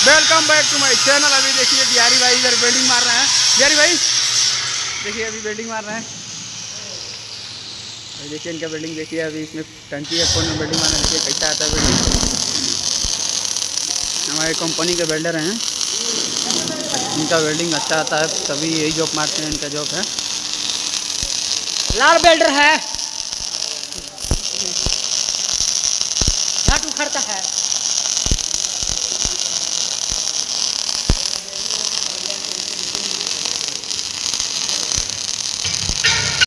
Welcome back to my channel. अभी देखिए बिहारी भाई इधर वेल्डिंग मार रहे हैं। बिहारी भाई देखिए अभी वेल्डिंग मार रहे हैं। अभी देखिए इनका वेल्डिंग देखिए। अभी इसमें टंकी है, फोन में वेल्डिंग मारना देखिए कैसा आता है वेल्डिंग। हमारे कंपनी के वेल्डर हैं, इनका वेल्डिंग अच्छा आता है, सभी यही जॉब मारते हैं। इनका जॉब है, लाल वेल्डर है, घाट उखड़ता है।